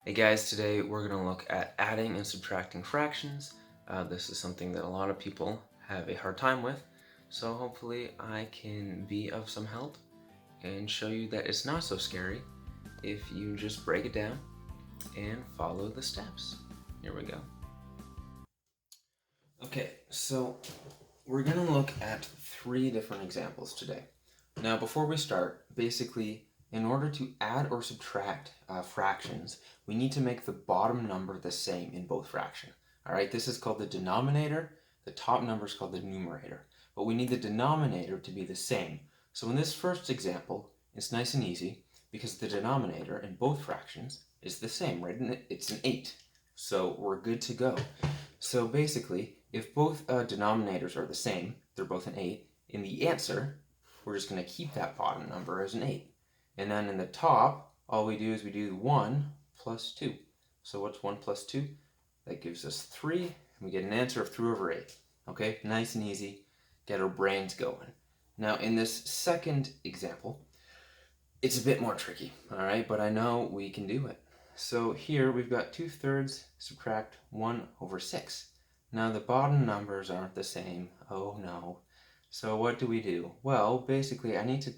Hey guys, today we're going to look at adding and subtracting fractions. This is something that a lot of people have a hard time with, so hopefully I can be of some help and show you that it's not so scary if you just break it down and follow the steps. Here we go. Okay, so we're going to look at 3 different examples today. Now before we start, basically in order to add or subtract fractions, we need to make the bottom number the same in both fractions. Alright, this is called the denominator, the top number is called the numerator. But we need the denominator to be the same. So in this first example, it's nice and easy because the denominator in both fractions is the same, right? It's an 8. So we're good to go. So basically, if both denominators are the same, they're both an 8, in the answer, we're just going to keep that bottom number as an 8. And then in the top, all we do is we do 1 plus 2. So what's 1 plus 2? That gives us 3, and we get an answer of 3 over 8. Okay, nice and easy. Get our brains going. Now in this second example, it's a bit more tricky, alright, but I know we can do it. So here we've got 2/3 subtract 1 over 6. Now the bottom numbers aren't the same. Oh no. So what do? Well, basically I need to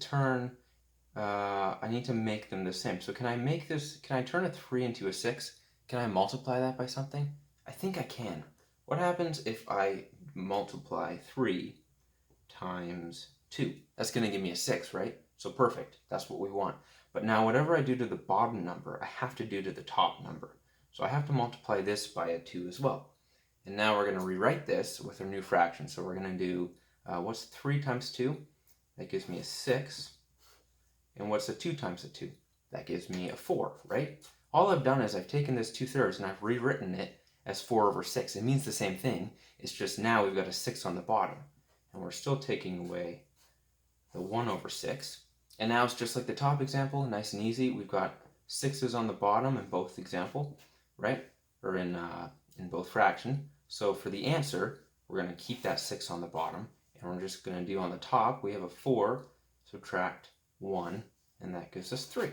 make them the same. So can I turn a 3 into a 6? Can I multiply that by something? I think I can. What happens if I multiply 3 times 2? That's going to give me a 6, right? So perfect. That's what we want. But now whatever I do to the bottom number, I have to do to the top number. So I have to multiply this by a 2 as well. And now we're going to rewrite this with our new fraction. So we're going to do, what's 3 times 2? That gives me a 6. And what's a 2 times a 2? That gives me a 4, right? All I've done is I've taken this 2/3 and I've rewritten it as 4 over 6. It means the same thing. It's just now we've got a 6 on the bottom. And we're still taking away the 1 over 6. And now it's just like the top example, nice and easy. We've got 6's on the bottom in both example, right? Or in both fraction. So for the answer, we're going to keep that 6 on the bottom. And we're just going to do on the top, we have a 4 subtract 1, and that gives us 3.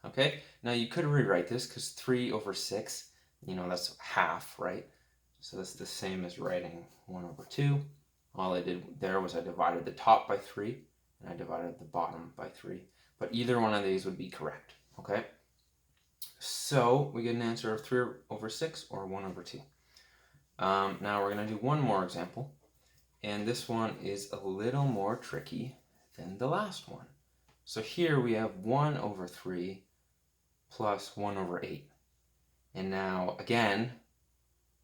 Okay, now you could rewrite this because 3 over 6, that's half, right? So that's the same as writing 1 over 2. All I did there was I divided the top by 3, and I divided the bottom by 3. But either one of these would be correct, okay? So we get an answer of 3 over 6 or 1 over 2. Now we're going to do one more example, and this one is a little more tricky than the last one. So here we have 1 over 3 plus 1 over 8. And now, again,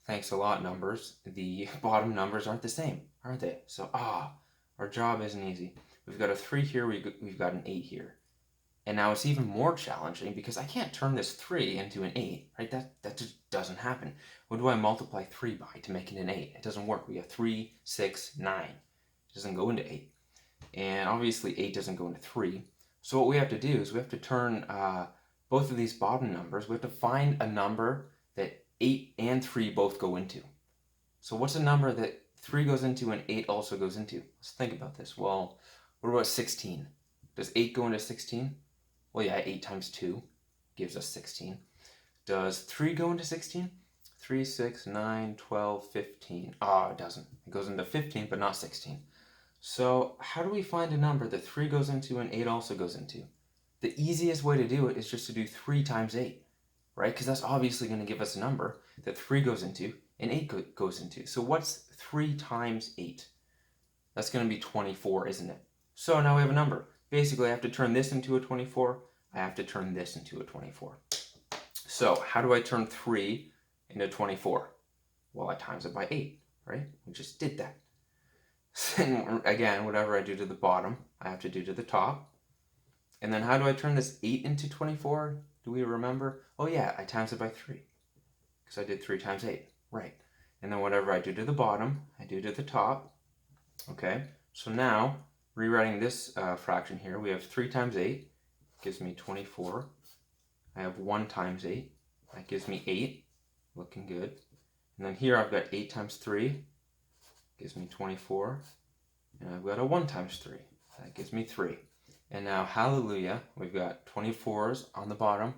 thanks a lot, numbers, the bottom numbers aren't the same, aren't they? So, our job isn't easy. We've got a 3 here, we've got an 8 here. And now it's even more challenging because I can't turn this 3 into an 8, right? That just doesn't happen. What do I multiply 3 by to make it an 8? It doesn't work. We have 3, 6, 9. It doesn't go into 8. And obviously 8 doesn't go into 3. So what we have to do is we have to turn both of these bottom numbers. We have to find a number that 8 and 3 both go into. So what's a number that 3 goes into and 8 also goes into? Let's think about this. Well, what about 16? Does 8 go into 16? Well, yeah, 8 times 2 gives us 16. Does 3 go into 16? 3, 6, 9, 12, 15. It doesn't. It goes into 15, but not 16. So how do we find a number that 3 goes into and 8 also goes into? The easiest way to do it is just to do 3 times 8, right? Because that's obviously going to give us a number that 3 goes into and 8 goes into. So what's 3 times 8? That's going to be 24, isn't it? So now we have a number. Basically, I have to turn this into a 24. I have to turn this into a 24. So how do I turn 3 into 24? Well, I times it by 8, right? We just did that. And again, whatever I do to the bottom, I have to do to the top. And then how do I turn this 8 into 24? Do we remember? Oh yeah, I times it by 3. Because I did 3 times 8. Right. And then whatever I do to the bottom, I do to the top. Okay. So now, rewriting this fraction here, we have 3 times 8. Gives me 24. I have 1 times 8. That gives me 8. Looking good. And then here I've got 8 times 3. Gives me 24. And I've got a 1 times 3. That gives me 3. And now, hallelujah, we've got 24s on the bottom,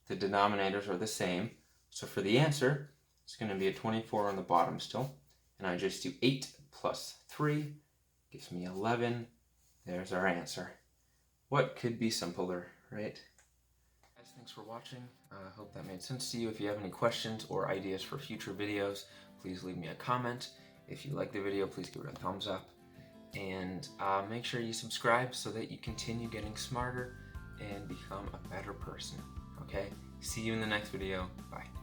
the denominators are the same. So for the answer, it's going to be a 24 on the bottom still. And I just do 8 plus 3 gives me 11. There's our answer. What could be simpler, right? Guys, thanks for watching. I hope that made sense to you. If you have any questions or ideas for future videos, please leave me a comment. If you like the video, please give it a thumbs up. And make sure you subscribe so that you continue getting smarter and become a better person. Okay? See you in the next video. Bye.